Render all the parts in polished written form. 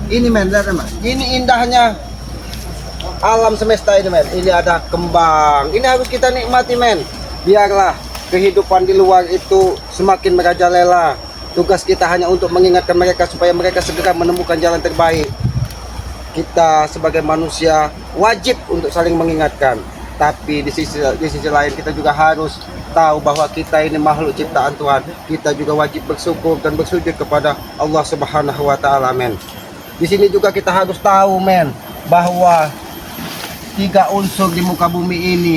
Ini men, lihat men. Ini indahnya alam semesta ini men. Ini ada kembang. Ini harus kita nikmati men. Biarlah kehidupan di luar itu semakin merajalela. Tugas kita hanya untuk mengingatkan mereka supaya mereka segera menemukan jalan terbaik. Kita sebagai manusia wajib untuk saling mengingatkan. Tapi di sisi lain kita juga harus tahu bahwa kita ini makhluk ciptaan Tuhan. Kita juga wajib bersyukur dan bersujud kepada Allah Subhanahu wa taala, men. Di sini juga kita harus tahu, men, bahwa 3 unsur di muka bumi ini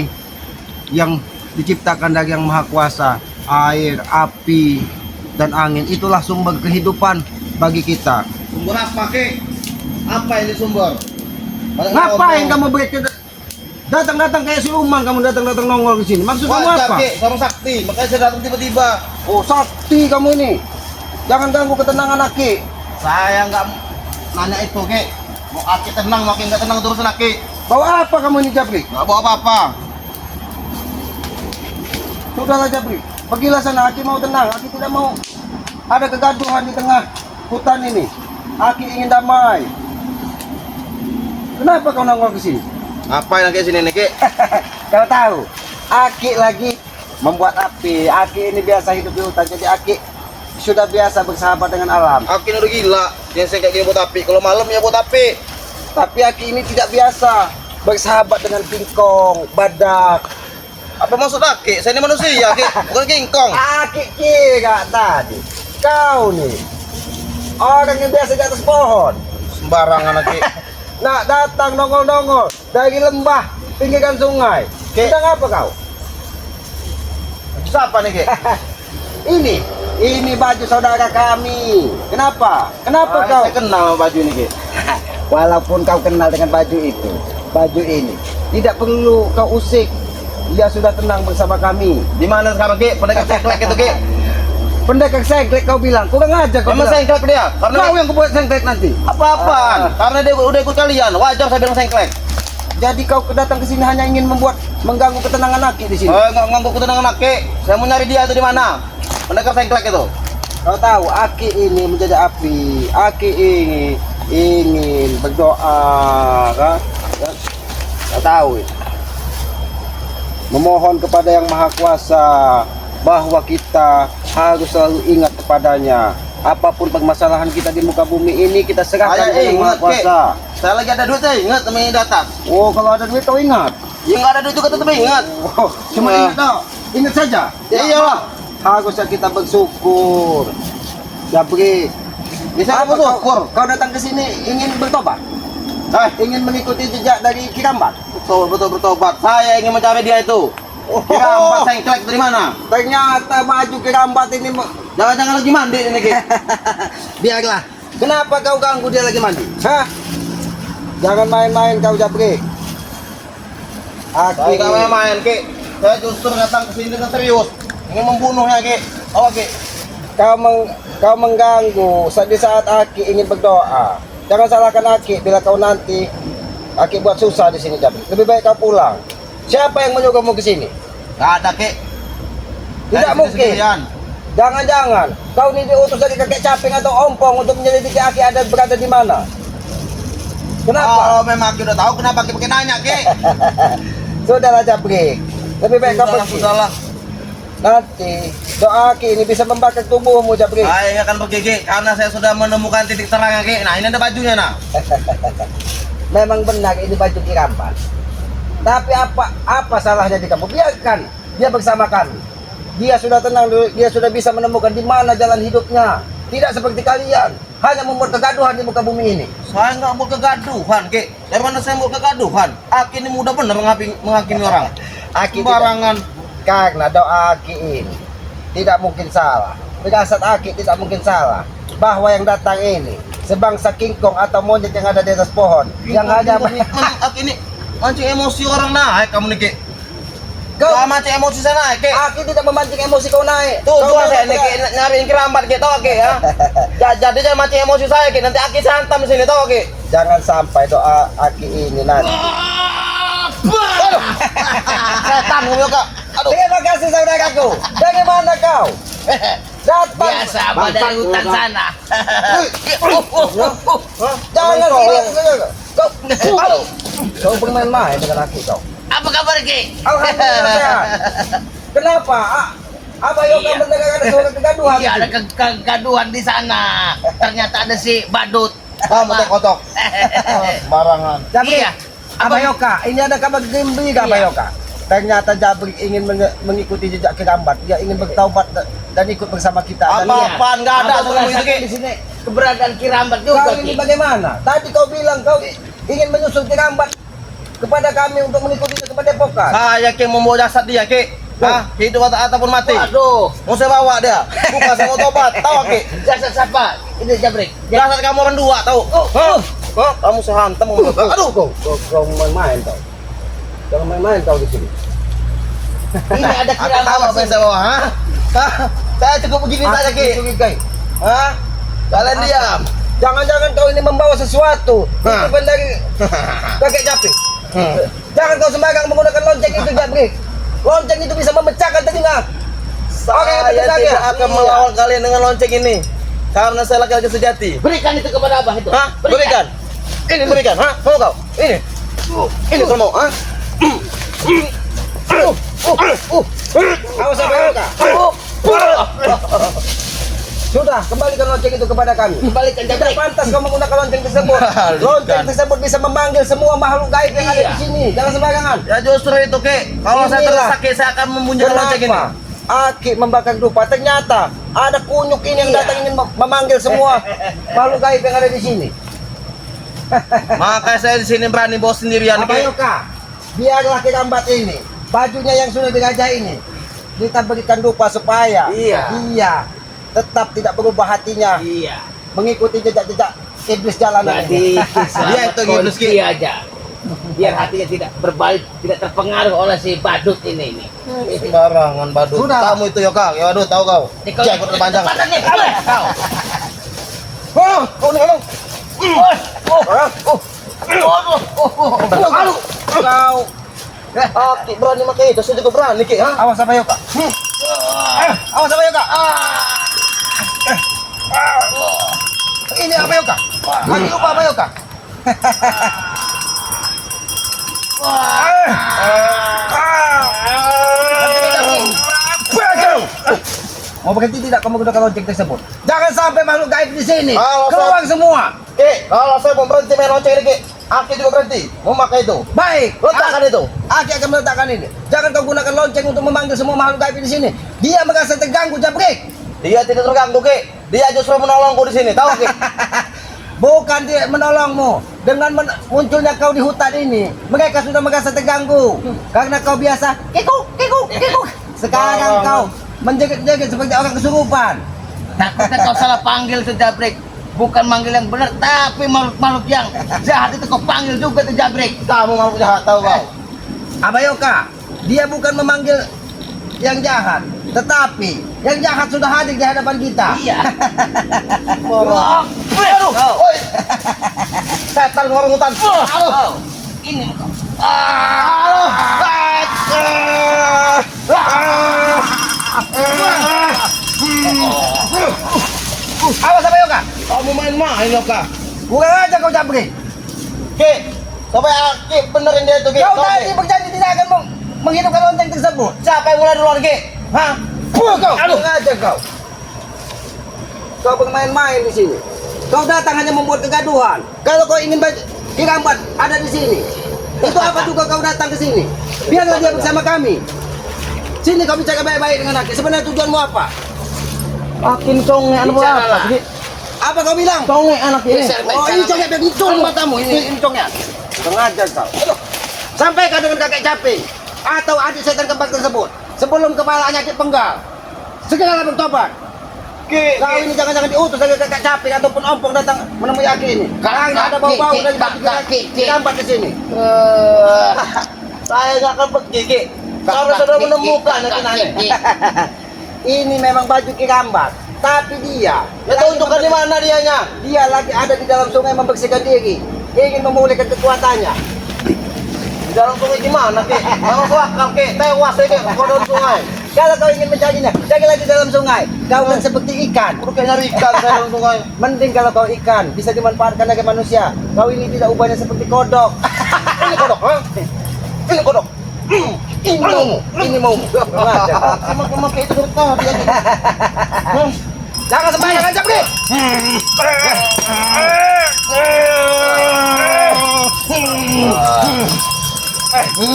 yang diciptakan dari Yang Maha Kuasa, air, api, dan angin, itulah sumber kehidupan bagi kita. Sumber apa, Ki? Apa ini sumber? Ngapain kamu begitu? Datang-datang kayak siluman, kamu datang-datang nongol di sini. Maksud kamu apa? Ki, seorang sakti, makanya saya datang tiba-tiba. Oh, sakti kamu ini. Jangan ganggu ketenangan Aki. Saya nggak nanya itu, Ki. Mau Aki tenang, makin nggak tenang terus Aki. Bawa apa kamu ini, Jabri? Nggak bawa apa-apa. Sudahlah, Jabri. Pergilah sana, Aki mau tenang. Aki tidak mau ada kegaduhan di tengah hutan ini. Aki ingin damai. Kenapa kau nongol ke sini? Apa yang sini nih, Ki? Kau tahu, Aki lagi membuat api. Aki ini biasa hidup di hutan, jadi Aki sudah biasa bersahabat dengan alam. Aki ini udah gila. Yang saya kayak gini buat api. Kalau malam ya buat api. Tapi Aki ini tidak biasa bersahabat dengan kingkong, badak. Apa maksud Aki? Saya ini manusia, Ki. Bukan kingkong. Aki kira tadi, kau nih orang yang biasa di atas pohon. Sembarangan, Aki. Nah, datang nongol-nongol dari lembah pinggiran sungai. Ki. Sedang apa kau? Siapa nih, Ki? Ini baju saudara kami. Kenapa? Kenapa kau? Saya kenal baju ini, Ki. Walaupun kau kenal dengan baju itu, baju ini tidak perlu kau usik. Dia sudah tenang bersama kami. Di mana sekarang, Ki? Pendekar sengklek itu, Ki. Pendekar sengklek kau bilang, kurang ajar kau Emang bilang. sengklek dia? Karena Kau yang buat sengklek nanti. apa-apaan? Karena dia udah ikut kalian. Wajar saya bilang sengklek. Jadi kau datang ke sini hanya ingin mengganggu ketenangan Aki di sini. Nggak nganggup ketenangan Aki. Saya mau nyari dia itu di mana? Pendekar sengklek itu. Kau tahu Aki ini menjadi api. Aki ini ingin berdoa, kan? Kau tahu itu. Memohon kepada Yang Maha Kuasa bahwa kita harus selalu ingat kepadanya. Apapun permasalahan kita di muka bumi ini kita serahkan kepada Yang Maha Kuasa. Saya lagi ada duit, saya ingat temen di atas. Oh, kalau ada duit kau ingat. Yang nggak ada duit juga tetap ingat. Oh, cuma ingat tau. Ingat saja. Ya iyalah. Harusnya kita bersyukur. Jabri, Bisa apa kamu syukur. kau datang ke sini ingin bertobat? Ingin mengikuti jejak dari Kirambat? Betul bertobat. Saya ingin mencari dia itu. Kirambat sengklek dari mana? Ternyata baju Kirambat ini Jangan-jangan lagi mandi ini, Ki. biarlah. Kenapa kau ganggu dia lagi mandi? Hah? Jangan main-main kau, Jabri. Saya nggak main, Ki. Saya justru datang ke sini dengan serius. Ingin membunuhnya, Ki. Oh, Ki. Kau mengganggu di saat Aki ingin berdoa. Jangan salahkan Aki bila kau nanti Aki buat susah di sini, Jabri. Lebih baik kau pulang. Siapa yang menyuruhmu ke sini? Nggak ada, Ki. Tidak mungkin. Jangan-jangan kau ini diutus dari kakek caping atau ompong untuk menyelidiki Aki berada di mana? Kenapa? Kalau memang Ki udah tahu, kenapa Ki pakai nanya, Ki? Sudahlah, Jabri. Lebih baik kau pergi. Sudahlah. Nanti doa Aki ini bisa membakar tubuhmu, Jabri. Saya akan pergi, Ki, karena saya sudah menemukan titik terang, Ki. Nah, ini ada bajunya, nah. Memang benar ini baju Kirambat. Tapi apa salahnya di kamu? Biarkan dia bersama kami. Dia sudah tenang, dia sudah bisa menemukan di mana jalan hidupnya. Tidak seperti kalian, hanya membuat kegaduhan di muka bumi ini. Saya nggak mau kegaduhan, Ki. Dari mana saya mau kegaduhan? Aki ini mudah bener menghakimi orang. Aki Barangan. Karena doa Aki ini tidak mungkin salah. Firasat Aki tidak mungkin salah. Bahwa yang datang ini sebangsa kingkong atau monyet yang ada di atas pohon. Yang hanya Aki ini mancing emosi orang naik kamu nih, Ki. Kau Mancing emosi saya naik, Ki. Aki tidak memancing emosi kau naik. Tuh, Kau saya nih, Ki, tidak- nyariin Kirambat, Ki, tau, Ki, ya. Jadi jangan mancing emosi saya, Ki. Nanti Aki santam di sini, tau, Ki. Jangan sampai doa Aki ini nanti. Aduh. Setan, Kak. Aduh. Terima kasih saudaraku. Bagaimana kau? Datang. Biasa apa dari hutan sana. Jangan bilang kau bermain-main dengan aku kau. Apa kabar Ki? Alhamdulillah sehat. Kenapa? Apa Yoga Iya. mendengar ada suara kegaduhan? Iya ada kegaduhan di sana. Ternyata ada si badut. Kamu teh kotok. Barangan. Jabrik, Iya. Apa Yoga? Ini ada kabar gembira Apa Iya. Yoga? Ternyata Jabrik ingin mengikuti jejak Kirambat. Dia ingin bertaubat dan ikut bersama kita. Dan Apa-apaan nggak ada Apa semua itu merasakan Ki. di sini keberadaan Kirambat juga kau ini Ki. bagaimana? Tadi kau bilang kau ingin menyusul Kirambat kepada kami untuk mengikuti ke Padepokan. Saya Ki membawa jasad dia Ki. Hah? Hidup ataupun mati. Waduh. Mau saya bawa dia. Bukan saya mau tobat. Tahu Ki? Jasa siapa? Ini Jabrik. Jasad kamu orang dua tahu. Hah? Hah? Kamu sehantam. Aduh. Kau main-main kau. Jangan main-main kau di sini. Ini ada Aku tahu apa Kirambat. yang saya bawa. Hah? Hah? Saya cukup begini saja Ki. Curigai. Hah? Kalian diam. Jangan-jangan kau ini membawa sesuatu. Hah. Itu dari kakek Japri. Jangan kau sembarang menggunakan lonceng itu Japri. Lonceng itu bisa memecahkan telinga. Saya tidak akan melawan kalian dengan lonceng ini. Karena saya laki-laki sejati. Berikan itu kepada Abah itu. Hah? Berikan. Ini berikan. Hah? Mau kau? Ini. Ini kau mau? Hah? Awas sampai Yoga. Sudah, kembalikan lonceng itu kepada kami. Kembalikan Tidak Jabrik. pantas kau menggunakan lonceng tersebut. Lonceng tersebut bisa memanggil semua makhluk gaib yang ada Iya. di sini. Jangan sembarangan. Ya justru itu Ki. Kalau saya Inilah. tersakit saya akan membunyikan lonceng ini. Kenapa? Aki membakar dupa. Ternyata ada kunyuk ini yang Iya. datang ingin memanggil semua makhluk gaib yang ada di sini. Maka saya di sini berani bawa sendirian Apa Ki. Yoka? Biarlah Kirambat ini, bajunya yang sudah dirajai ini, kita berikan dupa supaya Iya. dia tetap tidak berubah hatinya Iya. mengikuti jejak-jejak iblis jalanan Jadi ini. Dia itu ngibus, Ki. kunci aja. Biar hatinya tidak berbalik, tidak terpengaruh oleh si badut ini. Sembarangan badut. Sudah. Kamu itu Yoka. Ya aduh tahu kau. Jenggot terpanjang. Cepetan nih, kamu. Oh, kau nih ngomong. Aduh. Kau Aki berani pakai itu, saya juga berani Ki. Hah? awas apa Yoka? Awas apa Yoka? Ini apa Yoka? Lagi lupa apa Yoka? Mau berhenti tidak kamu menggunakan lonceng tersebut? Jangan sampai makhluk gaib di sini. Awas, Keluar semua. Ki, kalau saya mau berhenti main lonceng ini Ki, Aki juga berhenti. Mau pakai itu. Baik. Letakkan itu. Aki akan meletakkan ini. Jangan kau gunakan lonceng untuk memanggil semua makhluk gaib di sini. Dia merasa terganggu, Jabrik. Dia tidak terganggu Ki. Dia justru menolongku di sini. Tahu Ki? Bukan dia menolongmu. Dengan munculnya kau di hutan ini, mereka sudah merasa terganggu. Karena kau biasa kekuk. Sekarang kau menjerit-jerit seperti orang kesurupan. Takutnya kau salah panggil tuh Jabrik. Bukan manggil yang benar, tapi makhluk-makhluk yang jahat itu kau panggil juga tuh Jabrik. Kamu makhluk jahat tahu kau. Abayoka, dia bukan memanggil yang jahat, tetapi yang jahat sudah hadir di hadapan kita. Iya. Marah. Aduh. Oi. Setan orang hutan. Aduh. Ini. Awas Abayoka, Kamu main-main Yoka. kurang aja kau Jabrik. Ki, sampai Aki benerin dia itu Ki. Kau Tahu, tadi Ki? berjanji tidak akan menghidupkan lonceng tersebut. Siapa yang mulai duluan Ki? Hah? Kau, kurang aja kau. Kau bermain-main di sini. Kau datang hanya membuat kegaduhan. Kalau kau ingin Kirambat ada di sini, itu apa juga kau datang ke sini? Biarlah dia bersama kami. Sini kau bicara baik-baik dengan Aki. Sebenarnya tujuanmu apa? Akin conge anu Bicara apa? lah. Ki? Apa kau bilang? Conge anak ini. Oh ini congnya biar hidung matamu ini congnya. Sengaja kau. Aduh. Sampaikan dengan kakek Caping atau adik setan kembar tersebut sebelum kepalanya dipenggal. Segeralah bertobat. Ki, Kau ini jangan-jangan diutus dari kakek Caping ataupun ompong datang menemui Aki ini. Karena ada bau-bau dari Kirambat di sini. saya nggak akan pergi Ki. Karena sudah menemukan itu nanya. Ini memang baju Kirambat, tapi dia Ya tunjukkan di mana dianya. dia lagi ada di dalam sungai membersihkan diri, ingin memulihkan kekuatannya. Di dalam sungai gimana Ki? Kalau wakal Ki, tewas ya Ki, kodon sungai. Kalau kau ingin mencarinya, carilah di dalam sungai. Kau kan seperti ikan. Udah kayak nyari ikan saya dalam sungai. Mending kalau kau ikan bisa dimanfaatkan oleh manusia. Kau ini tidak ubahnya seperti kodok. Ini kodok, ha? Ini kodok. Ini mau. Emang kayak itu dari tadi aja. Jangan sembarangan Jabrik.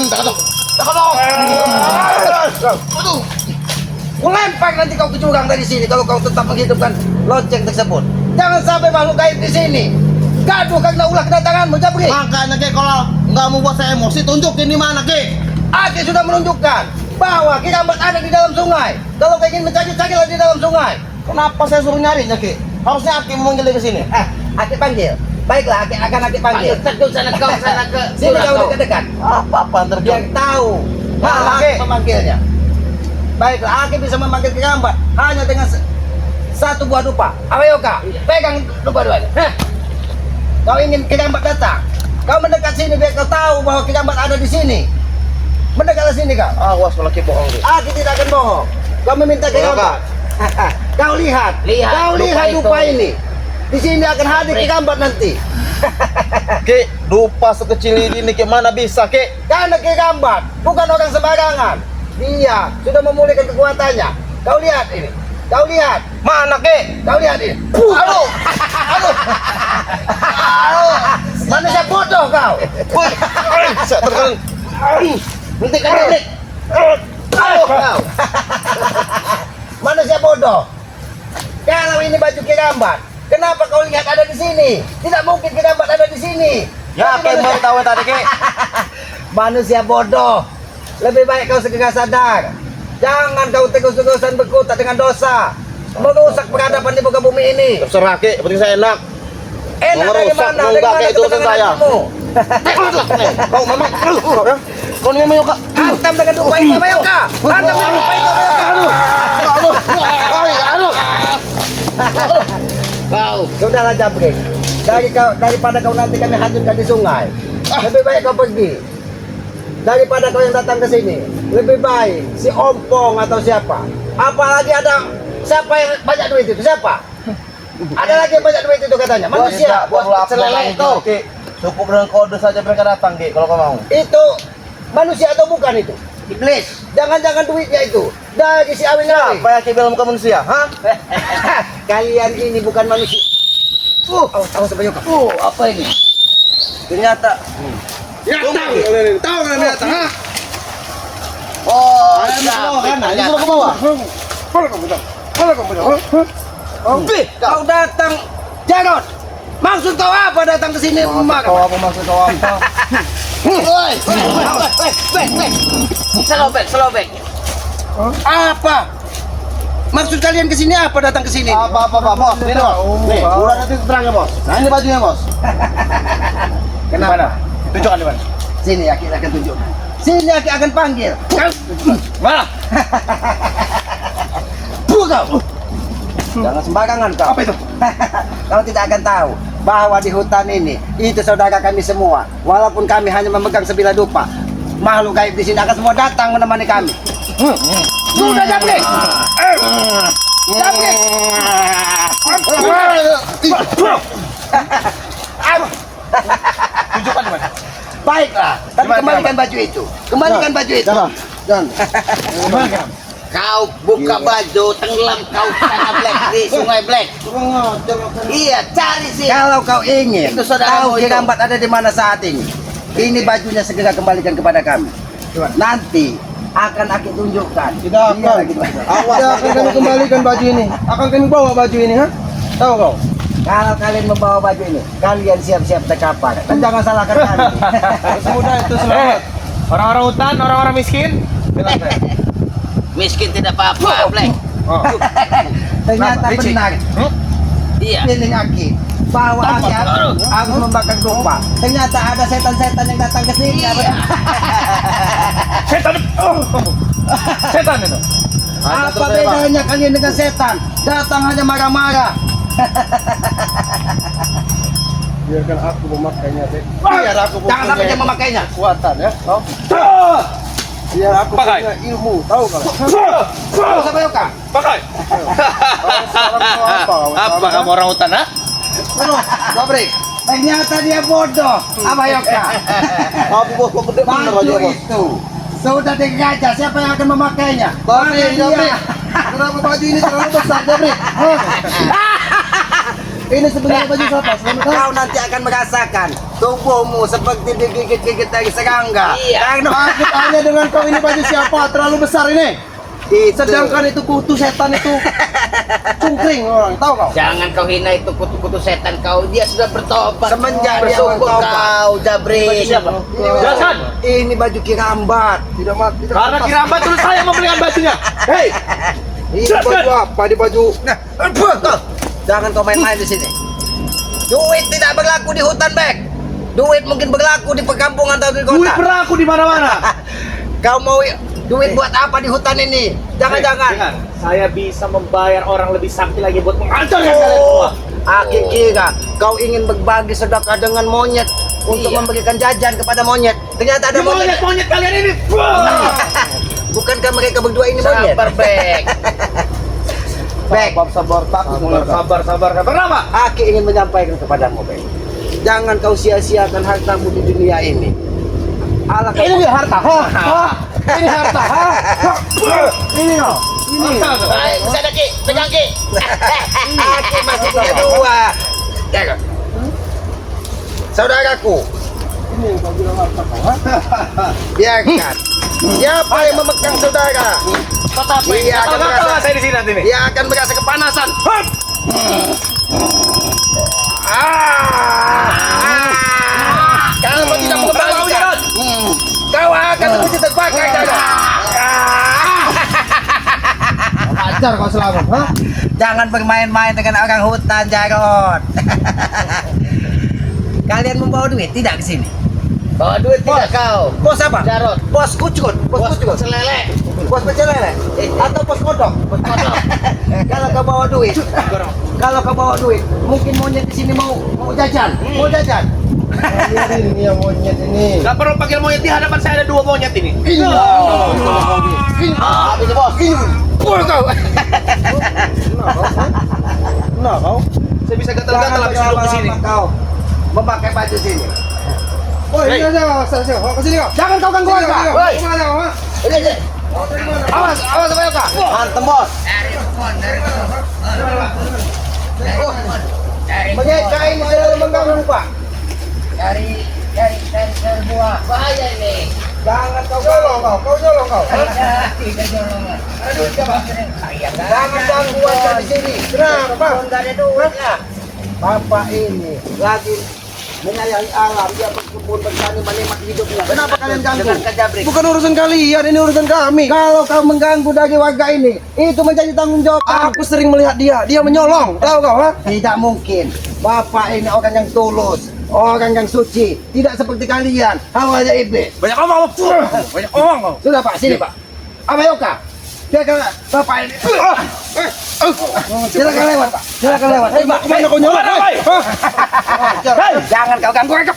Tak kodok. Aduh. Kulempar nanti kau ke jurang dari sini kalau kau tetap menghidupkan lonceng tersebut. Jangan sampai makhluk gaib di sini. Gaduh karena ulah kedatanganmu, Jabrik. Makanya Ki, kalau nggak mau buat saya emosi, tunjukin di mana Ki. Aki sudah menunjukkan bahwa Kirambat ada di dalam sungai. Kalau kau ingin mencari, carilah di dalam sungai. Kenapa saya suruh nyarinya Ki? Harusnya Aki memanggil dia ke sini. Aki panggil. Baiklah, Aki akan Aki panggil. Teguh sana kau sana ke. Sini kau dekat-dekat. Apa yang terjadi? Biar tahu Nah, Aki Aki. memanggilnya. Baiklah, Aki bisa memanggil Kirambat hanya dengan satu buah dupa. Ayo kak, pegang dupa duanya. Kau ingin Kirambat datang? Kau mendekat sini biar kau tahu bahwa Kirambat ada di sini. Mendekatlah sini kau. Awas kalau Ki bohong Ki. Aki tidak akan bohong. Kau meminta Kirambat. Kau lihat, kau lihat dupa ini. Di sini akan hadir Kirambat nanti. Ki, dupa sekecil ini Ki, mana bisa Ki? Karena Kirambat bukan orang sembarangan. Dia sudah memulihkan kekuatannya. Kau lihat ini. Kau lihat. Mana Ki? Kau lihat ini. Aduh. Manusia bodoh kau. Saya terkena. Hentikan Jabrik. Kau. Manusia bodoh. Kalau ini baju Kirambat, kenapa kau lihat ada di sini? Tidak mungkin Kirambat ada di sini. Ya, Ki mau tahu tadi Ki. Manusia bodoh. Lebih baik kau segera sadar. Jangan kau terus-terusan berkutat dengan dosa, merusak peradaban di muka bumi ini. Terserah Ki, penting saya enak. Enak dari Merusak, mana? menggak kayak itu urusan saya. Kau memang ya. Kau ini memang Kak. Hantam dengan dupa itu, Mayoka. Hantam dengan dupa itu, Kau. Sudahlah Jabrik. Daripada kau nanti kami hancurkan di sungai, lebih baik kau pergi. Daripada kau yang datang ke sini, lebih baik si Ompong atau siapa. Apalagi ada siapa yang banyak duit itu? Siapa? Ada lagi yang banyak duit itu katanya. Manusia. Buat Selelek tuh. Ki. Cukup dengan kode saja mereka datang Ki, kalau kau mau. Itu manusia atau bukan itu? Iblis. Jangan-jangan duitnya itu dari si Awing lagi. Apa yang Ki bilang bukan manusia? Hah? Kalian ini bukan manusia. Awas sampai Yoka. Apa ini? Ternyata. Ya tahu. Tahu kan ternyata, ha? Oh, Disuruh ke bawah. Kau datang, Jarod. Maksud kau apa datang ke sini? Kau apa maksud kau apa? Woi. Selobek. Apa? Maksud kalian ke sini apa datang ke sini? Apa bos? Ini bos. Nih, udah nanti terangnya bos. Nah ini bajunya bos. Kenapa? Tunjukkan di mana. Sini Aki akan tunjuk. Sini Aki akan panggil. Mana? Kau. Jangan sembarangan kau. Apa itu? Kau tidak akan tahu bahwa di hutan ini itu saudara kami semua. Walaupun kami hanya memegang sebilah dupa, makhluk gaib di sini akan semua datang menemani kami. Sudah Jabrik. Jabrik. Tunjukkan di mana. Baiklah, tapi Gimana, kembalikan baju itu. Kembalikan baju itu. Jangan. Kau buka baju, tenggelam kau sana Black di Sungai Black. Iya, cari sih. Kalau kau ingin Itu saudaramu tahu itu. Kirambat ada di mana saat ini bajunya segera kembalikan kepada kami. Nanti akan aku tunjukkan. Tidak Iya, akan. gitu. Awas. Tidak akan kami kembalikan baju ini. Akan kami bawa baju ini, ha? Tahu kau? Kalau kalian membawa baju ini, kalian siap-siap terkapar. Dan jangan salahkan kami. Semudah itu selamat. Orang-orang hutan, orang-orang miskin. Miskin tidak apa-apa, Black. Ternyata Licik. benar. Iya. Feeling Aki bahwa Aki harus membakar dupa. Ternyata ada setan-setan yang datang ke sini. Setan. Setan itu. Apa bedanya kalian dengan setan? Datang hanya marah-marah. Biarkan aku memakainya, Dek. Biar aku jangan sampai dia memakainya. Kekuatan ya. Kau. Biar aku Pakai. punya ilmu, tahu kau? Tahu siapa Yoka? Pakai. Apa kamu orang hutan, ha? Jabrik. Ternyata dia bodoh, Abah Yoka. Aku bos kok gede bener Baju aja bos. itu sudah digajah, siapa yang akan memakainya? Jabrik, Mana Jabrik. dia? Kenapa baju ini terlalu besar, Jabrik? Hah? Ini sebenarnya baju siapa? Selamat Kau nanti akan merasakan tubuhmu seperti digigit-gigit dari serangga. Iya. Aku tanya dengan kau ini baju siapa? Terlalu besar ini. Itu. Sedangkan itu kutu setan itu cungkring orang, tahu kau? Jangan kau hina itu kutu-kutu setan kau. Dia sudah bertobat. Semenjak dia bersyukur bertobat. kau, Jabrik. Jelaskan. Ini baju kirambat. Tidak mati. Karena kirambat terus saya membelikan bajunya. Hei, Ini Jelaskan. baju apa? Di baju. Nah, kau. Jangan kau main-main di sini. Duit tidak berlaku di hutan, Bek. Duit mungkin berlaku di perkampungan atau di duit kota. berlaku di mana-mana. Kau mau duit buat apa di hutan ini? Jangan-jangan. Dengar, saya bisa membayar orang lebih sakti lagi buat menghancurkan kalian semua. Aku kira kau ingin berbagi sedekah dengan monyet untuk memberikan jajan kepada monyet. Ternyata ada Di monyet. monyet-monyet kalian ini. Bukankah mereka berdua ini monyet? Sabar, Bek. Bek, Sabar, takut Sabar, sabar. Apa? aku ingin menyampaikan kepadamu, Bek. Jangan kau sia-siakan hartamu di dunia ini. Alangkah Ini dia harta, ha? Ini harta, ha? Ini no. Ini. Baik, sana Ki, pegang Ki. aku masih punya dua. Jaga. Saudaraku, Ini kau bilang harta kau, ha? biarkan. Siapa yang memegang saudara? Tetapi, Iya, akan gatal merasa- saya di sini nanti nih. Dia akan merasa kepanasan. Kalau kau tidak mengembalikan, kau akan terus terbakar. Ajar kau selamat, ha? Jangan bermain-main dengan orang hutan, Jarot. Kalian membawa duit tidak ke sini? Bawa duit tidak kau? Bos apa? Jarot. Bos kucut, bos kucut, Selele. bos pecel lele, atau bos kodok? Kodok. Kalau kau bawa duit, mungkin monyet di sini mau jajan, mau jajan. Ini yang monyet ini. Gak perlu panggil monyet, di hadapan saya ada 2 monyet ini. Habis bos. Kau. Nah, kau. Saya bisa gatal-gatal habis duduk di sini. Kau memakai baju sini. Woi, ini aja, saya. Kau kesini kau. Jangan kau ganggu warga. Woi. Kemana kau, ha? Awas, awas sama Yoka. Mantap bos. Mereka ini selalu mengganggu Pak. Dari buah. Bahaya ini. Jangan kau Nyolong kau, kau nyolong kau. Tidak jolongan. Aduh, coba. Jangan ganggu warga di sini. Kenapa? Enggak ada duit lah. Bapak ini lagi menyayangi alam, dia berkebun bertani menikmati hidupnya. Kenapa kalian ganggu? Dengan Kajabrik. Bukan urusan kalian, ini urusan kami. Kalau kau mengganggu dari warga ini, itu menjadi tanggung jawab Aku sering melihat dia menyolong. Tahu kau, ha? Tidak mungkin. Bapak ini orang yang tulus, orang yang suci, tidak seperti kalian. Hawanya iblis. Banyak omong, banyak omong kau. Sudah Pak, sini Pak. Abayoka. Silakan Bapak ini. Silakan lewat Pak. Silakan lewat. Hei Pak, Kemana kau nyolong? Hei! jangan kau ganggu warga.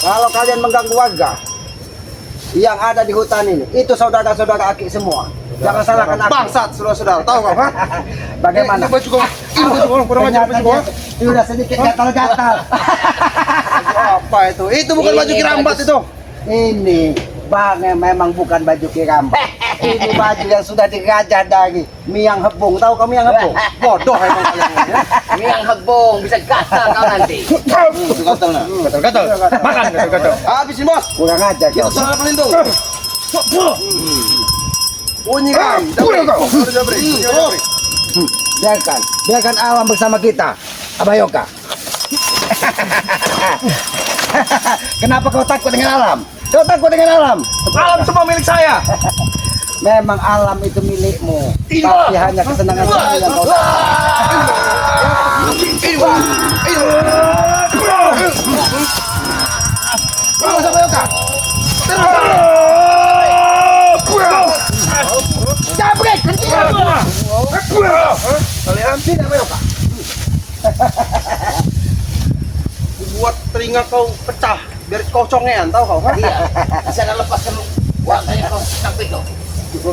Kalau kalian mengganggu warga yang ada di hutan ini, itu saudara-saudara Aki semua. Jangan salahkan aku. Bangsat, saudara-saudara. Tahu kau, ha? Bagaimana? Ini baju kau. Ini baju kau, kurang ajar baju kau. ha? Sudah sedikit gatal-gatal. Apa itu? Itu bukan baju kirambat itu. Ini Bang, memang bukan baju kirambat. Ini baju yang sudah digajah dari Miang Hebung. Tahu kamu Miang Hebung? Bodoh emang kalian. ya. Miang hebong, bisa gatal kau nanti. Gatal nah. Gatal. Makan gatal. Habisin bos. Kurang aja kau. Salah pelindung. Bunyi kan. Udah kau. Biarkan alam bersama kita. Abayoka. Kenapa kau takut dengan alam? Kau takut dengan alam? Alam semua milik saya. Memang alam itu milikmu, tapi hanya kesenangan saja yang kau Awas Abayoka. Jabrik. Kalian Tidak Abayoka. buat telinga kau pecah biar kau congean, tahu kau? Ha? Iya. Bisa lepas Waktunya kau sampai itu.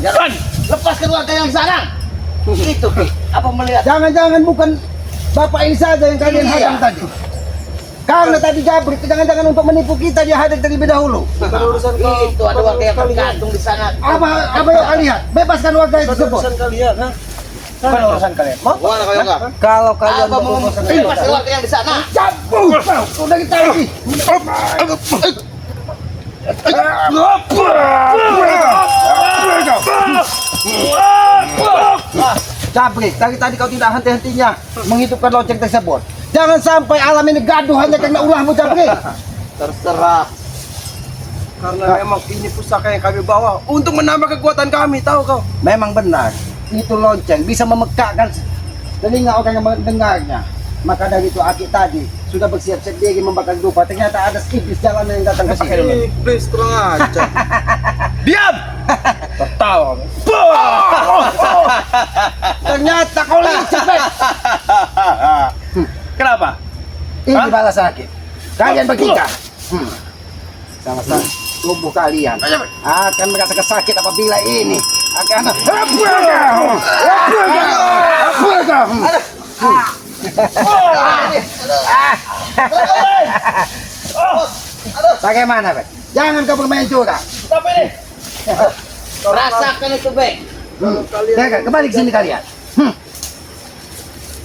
Jangan lepaskan warga yang sana. Itu Ki, apa melihat? Jangan-jangan bukan bapak ini saja yang kalian Iya. hadang tadi. Karena tadi Jabrik, jangan-jangan untuk menipu kita dia hadir terlebih dahulu. Itu ada warga yang tergantung di sana. Apa yang kalian? Bebaskan warga itu tersebut. Bukan urusan kalian. Mau? Gimana kau enggak? Kalau kalian Apa mau bebaskan warga yang di sana? udah kita lagi. Jabrik, tadi kau tidak henti-hentinya menghidupkan lonceng tersebut. Jangan sampai alam ini gaduh hanya karena ulahmu, Jabrik. Terserah. Karena memang ini pusaka yang kami bawa untuk menambah kekuatan kami, tahu kau? Memang benar, itu lonceng bisa memekakkan telinga orang yang mendengarnya. Maka dari itu Aki tadi sudah bersiap-siap diri membakar dupa. Ternyata ada iblis jalanan yang datang ke sini. Iblis kurang aja. Diam! Tertawa. Ternyata kau licik, Ben. Kenapa? Ini balas Aki. Kalian bertiga. Sama-sama tubuh kalian akan merasakan sakit apabila ini akan bagaimana, Ben? Jangan kau bermain curang. Tapi ini. Rasakan itu, Bek. Jangan, kembali ke sini kalian.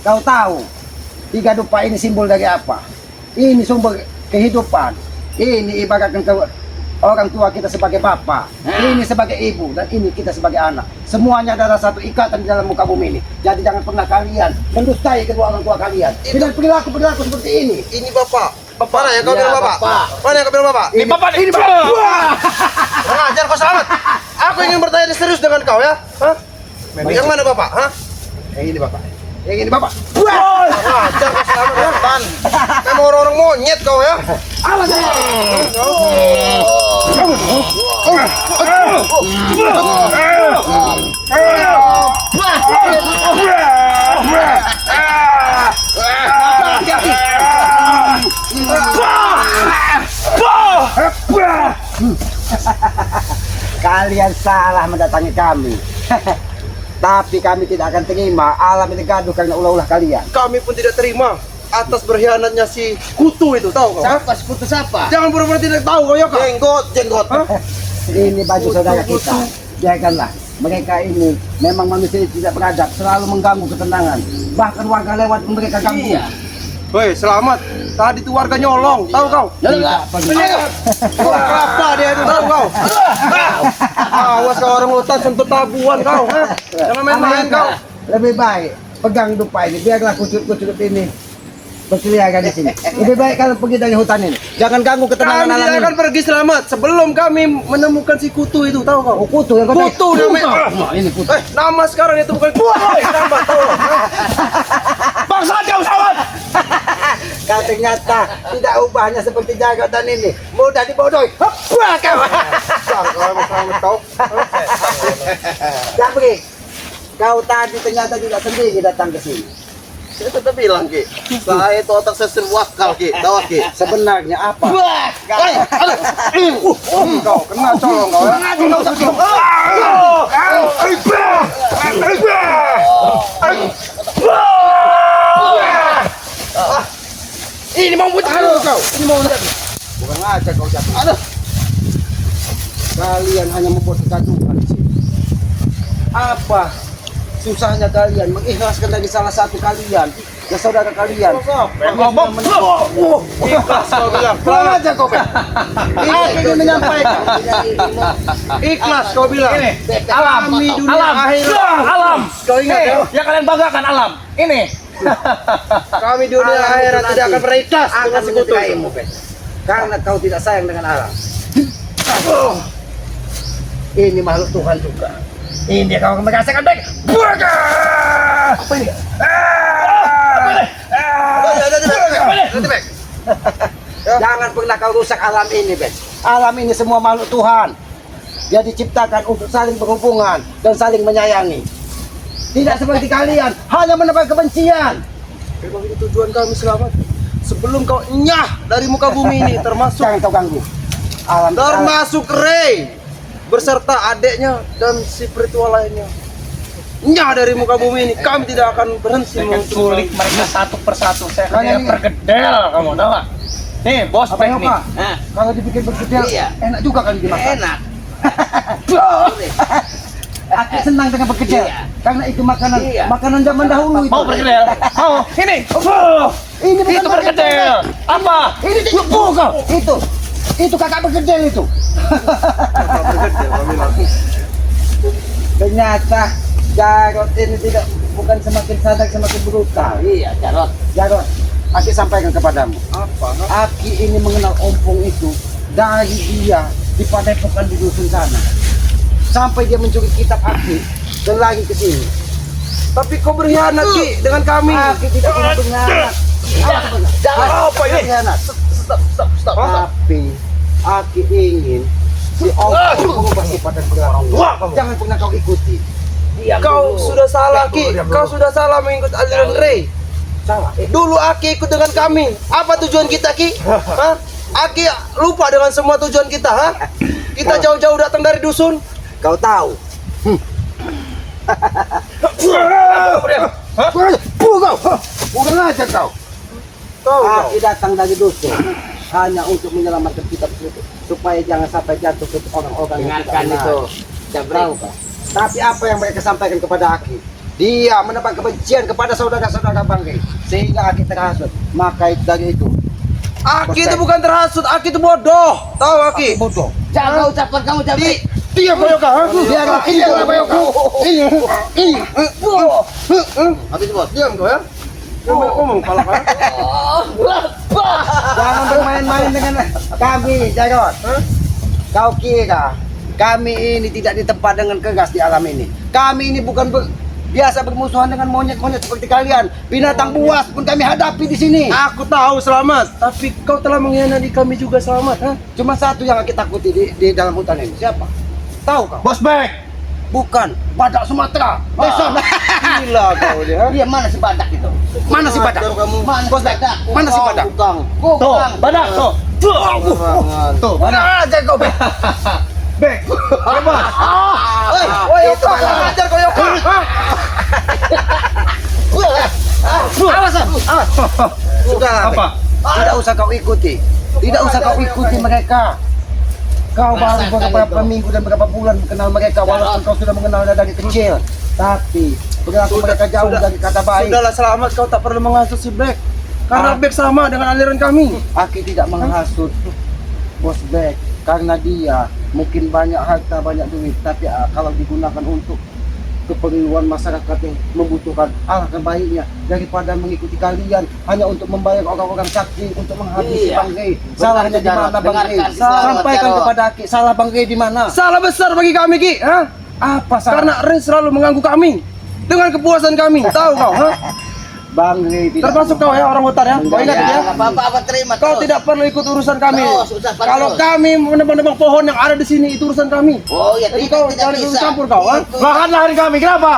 Kau tahu, tiga dupa ini simbol dari apa? Ini sumber kehidupan. Ini ibaratkan orang tua kita sebagai bapak, ini sebagai ibu, dan ini kita sebagai anak. Semuanya adalah satu ikatan di dalam muka bumi ini. Jadi jangan pernah kalian mendustai kedua orang tua kalian dengan perilaku seperti ini. Ini bapak. Mana yang kau Ya, bilang bapak? bapak. Mana yang kau bilang bapak? Ini bapak, ini bapak. Mengajar kau selamat. Aku ingin bertanya serius dengan kau ya. Hah? Yang mana bapak? Hah? Yang ini bapak. Yang ini bapak. Mengajar kau selamat ya. Tan. Memang orang-orang monyet kau ya. Awas ya. Kalian salah mendatangi kami. Tapi kami tidak akan terima alam ini gaduh karena ulah-ulah kalian. Kami pun tidak terima atas berkhianatnya si kutu itu, tahu kau? Siapa sekutu siapa? Jangan pura-pura tidak tahu kau ya kak. Jenggot. Ini baju saudara kita. Biarkanlah. Mereka ini memang manusia yang tidak beradab, selalu mengganggu ketenangan. Bahkan warga lewat mereka ganggu. Iya. Woi, selamat. Tadi tuh warga nyolong, tahu kau? Tidak. Orang kelapa dia itu, tahu kau? Awas kau orang hutan sentuh tabuan kau. Jangan main-main kau. Lebih baik pegang dupa ini, biarlah kucut-kucut ini berkeliaran di sini. Lebih baik kalian pergi dari hutan ini. Jangan ganggu ketenangan Kami alam tidak ini. akan pergi selamat sebelum kami menemukan si kutu itu, tahu kau? Oh, kutu yang kau Kutu namanya. Ini kutu. Nama sekarang itu bukan kutu. Nama tahu. Bangsa kau selamat. Kau ternyata tidak ubahnya seperti jagotan ini. Mudah dibodohi. Wah kau. Selamat kau. Jabrik, kau tadi ternyata tidak sendiri datang ke sini. Saya sudah bilang Ki. Saya itu otak saya wakal Ki. Tahu Ki. Sebenarnya apa? Wah, Kau kena colong kau ya. Ini mau buat Kau. Ini mau menjadi. Bukan ngajak kau jatuh. Aduh. Kalian hanya membuat kegaduhan di sini. Apa susahnya kalian mengikhlaskan dari salah satu kalian ya saudara kalian? Ikhlas kau bilang. Kurang aja kau. Aku ingin menyampaikan. Ikhlas kau bilang. Alam, Kami dunia alam, akhirat. alam. Kau ingat ya? Yang kalian banggakan alam. Ini. Kami dunia akhirat tidak akan pernah ikhlas dengan Akan sekutu. menyertaimu, Ben. Karena kau tidak sayang dengan alam. Ini makhluk Tuhan juga. Ini kau akan merasakan baik. Apa ini? Jangan pernah kau rusak alam ini, Ben. Alam ini semua makhluk Tuhan. Dia diciptakan untuk saling berhubungan dan saling menyayangi. Tidak seperti kalian, hanya menebar kebencian. Memang itu tujuan kami selamat. Sebelum kau nyah dari muka bumi ini, termasuk Jangan kau ganggu. Alam termasuk Ray. beserta adeknya dan si ritual lainnya. Nyah dari muka bumi ini, kami tidak akan berhenti Saya akan culik mereka satu persatu. Saya akan Kalian jadi ini- pergedel, kamu tahu nggak? Nih, bos Apa back yang nih. apa? Nah, Kalau dibikin bergedel, Iya. enak juga kali dimakan. enak. Aku senang dengan bergedel, Iya. karena itu makanan Iya. makanan zaman dahulu itu. Mau pergedel? Mau? Ini. Ini bukan Itu pergedel. Apa? Ini cukup kau. Itu kakak bergedel itu. Ternyata Jarot ini tidak bukan semakin sadar semakin brutal. Iya, Jarot. Jarot, Aki sampaikan kepadamu. apa? Aki ini mengenal ompong itu dari dia di padepokan di dusun sana. Sampai dia mencuri kitab Aki dan lagi ke sini. Tapi kau berkhianat Ki dengan kami. Aki tidak pernah berkhianat. Jangan. Apa ini? Berkhianat. Stop. Tapi Aki ingin si ompong mengubah sifat dan perilaku. Wah, kamu. Jangan pernah kau ikuti. Diam Kau dulu. sudah salah Ki. diam dulu. Kau sudah salah mengikut aliran Ray. Salah. Dulu Aki ikut dengan kami. Apa tujuan kita Ki? Hah? Aki lupa dengan semua tujuan kita, ha? Kita jauh-jauh datang dari dusun. Kau tahu. Kau. Bukan aja kau. Kau. Aki datang dari dusun hanya untuk menyelamatkan kitab itu supaya jangan sampai jatuh ke orang-orang yang tidak Dengarkan benar. itu. Tahu Jabrik. kau? Tapi apa yang mereka sampaikan kepada Aki? Dia menebar kebencian kepada saudara-saudara Bangke sehingga Aki terhasut. Maka dari itu Aki itu bukan terhasut, Aki itu bodoh. Tahu Aki? bodoh. Jaga ucapan kamu, Jabrik. Diam Bayoka, ha? Ini adalah Bayoka. Ini. Habis, Bos. Diam kau ya. Jangan banyak ngomong kepala kau. Jangan bermain-main dengan kami, Jarot. Kau kira kami ini tidak ditempa dengan keras di alam ini? Kami ini bukan biasa bermusuhan dengan monyet-monyet seperti kalian. Binatang buas pun kami hadapi di sini. Aku tahu Selamat, tapi kau telah mengkhianati kami juga Selamat, ha? Cuma satu yang kita takuti di dalam hutan ini. Siapa? Tahu kau? Bos back. Bukan. Badak Sumatera. Besok. Gila kau dia. Dia mana si badak itu? Mana si badak? Kamu. Mana si badak? Mana si badak? Bukan. Tuh, Bukan. badak tuh. Tuh, badak. Aja kau, Bek. Back. Coba. Woi, Yoka, kurang ajar kau Yoka. Awasan. Sudah. Apa? Tidak usah kau ikuti. Tidak usah kau ikuti mereka. Kau baru beberapa minggu dan beberapa bulan mengenal mereka walaupun kau sudah mengenalnya dari kecil. Tapi perilaku mereka jauh dari kata baik. Sudahlah Selamat, kau tak perlu menghasut si Black. Karena Black sama dengan aliran kami. Aki tidak menghasut Bos Beck karena dia mungkin banyak harta, banyak duit, tapi kalau digunakan untuk keperluan masyarakat yang membutuhkan, alangkah baiknya daripada mengikuti kalian hanya untuk membayar orang-orang sakti untuk menghabisi Iya. Bang Rey. Salahnya di mana Bang Rey? Dengarkan, Islam, Sampaikan Jarot. kepada Aki, salah Bang Rey di mana? Salah besar bagi kami Ki, ha? Apa salah? Karena Ray selalu mengganggu kami dengan kepuasan kami. Tahu kau, ha? Bang Rey tidak Termasuk kau ya orang hutan ya. Kau ingat Ya, ya? nggak apa-apa, apa terima. Kau terus. tidak perlu ikut urusan kami. Terus, ucapan Kalau terus. kami menebang-nebang pohon yang ada di sini itu urusan kami. Oh ya, Jadi tidak, kau tidak jangan ikut bisa. campur kau, ha? Lahan-lahan kami, kenapa?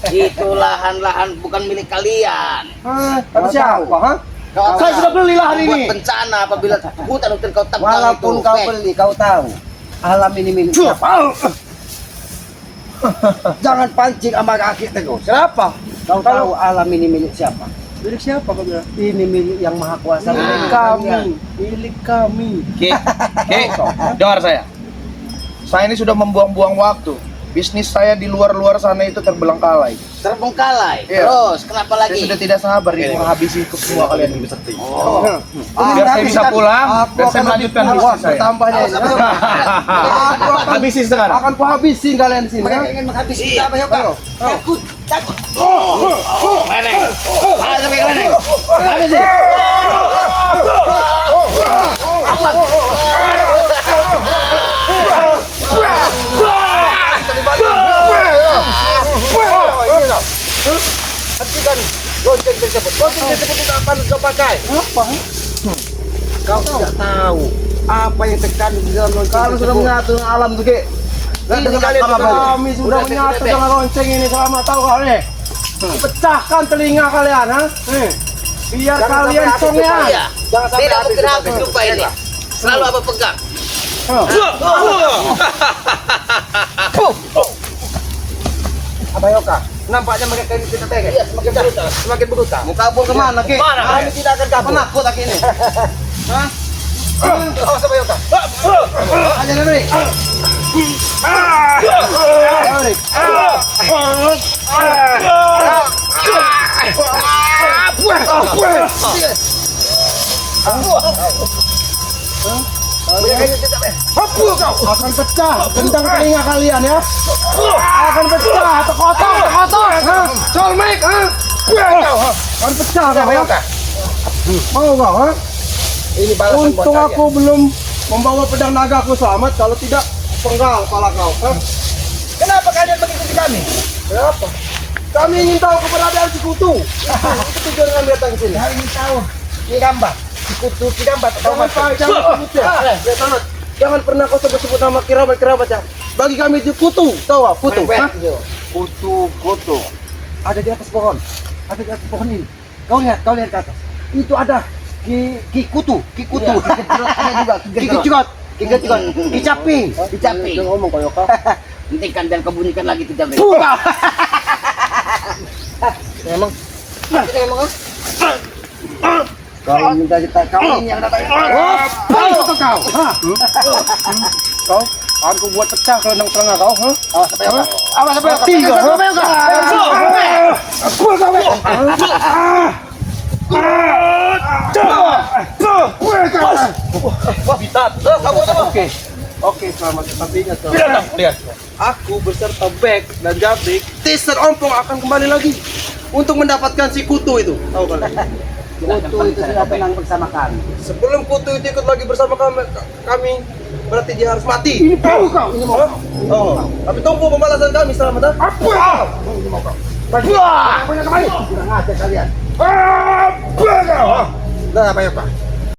Itu lahan-lahan bukan milik kalian. Kata siapa, ha? Kau Saya sudah beli lahan buat ini. bencana apabila hutan-hutan kau tebang Walaupun itu. kau Bek. beli, kau tahu alam ini milik siapa? Jangan pancing amarah Aki terus. Kenapa? Kau tahu alam ini milik siapa? Milik siapa kau bilang? Ini milik yang maha kuasa. Nah, milik Kami, milik kami. Ki, dengar saya. Saya ini sudah membuang-buang waktu. Bisnis saya di luar-luar sana itu terbelengkalai. Terbengkalai. Iya. Terus kenapa Saya lagi? sudah tidak sabar ini menghabisi itu semua kalian ini. Oh. Biar saya bisa pulang dan saya melanjutkan bisnis saya. Bertambahnya ini. Habisi sekarang. Akan kuhabisin kalian di sini. Mereka ha? ingin menghabisi kita apa ya kau? Takut, takut. Meneng. Ada sampai meneng. Habis sih. Hentikan lonceng tersebut. Lonceng tersebut tidak akan kau pakai. Apa? Kau tidak tahu apa yang terkandung di dalam lonceng Kalau sudah tersebut. menyatu dengan alam tuh, Ki. Ini kalian Kami sudah menyatu dengan lonceng ini selama tahu kau nih. Pecahkan telinga kalian, ha? Biar Jangan kalian sampai habis songean. Iya. Jangan sampai Tidak habis mungkin lupa, habis Bek. lupa ini. Selalu apa pegang. Abayoka, nampaknya mereka ini kita pegang. Iya, semakin berutang. Mau kabur kemana, Ki? Kami tidak akan kabur. Penakut aku ini. Hah? Oh, Abayoka. Aja Jabrik. Jabrik. Akan pecah tentang telinga kalian ya. Akan pecah, kotor. Colmek, akan pecah kau ya. Mau kau, ha? Ini balasan buat Untung kalian. aku belum membawa pedang nagaku selamat, kalau tidak penggal kepala kau. Ha? Kenapa kalian mengikuti kami? Kenapa? Kami ingin tahu keberadaan sekutu. Itu tujuan kami datang ke sini. Kami ingin tahu. Kirambat. Sekutu Kirambat. Jangan sebut ya. Ya, Tanut. Jangan pernah kau sebut-sebut nama kerabat ya. Bagi kami itu kutu, tahu apa? Kutu. Ha? Kutu. Ada di atas pohon. Ada di atas pohon ini. Kau lihat ke atas. Itu ada Ki Kutu. Ada juga. Ki Kecikot. Ki Caping. Dicapi. Jangan ngomong kau Yoka. Hentikan dan kebunyikan lagi tuh Jabrik. Memang. Kau minta kita kau ini yang datang. Kau. Kau, aku buat pecah kelendang telinga kau, ha? Awas apa? Tiga, Oke, selamat. Tapi ingat kau. Lihat. Aku beserta Bek dan Jabrik, teaser ompong akan kembali lagi untuk mendapatkan si kutu itu. Tahu kalian? Kutu itu sudah tenang bersama kami. Sebelum kutu itu ikut lagi bersama kami, berarti dia harus mati. Ini mau kau. Oh, tapi tunggu pembalasan kami selamat. Apa? Kurang ajar kalian. Nah, apa ya Pak?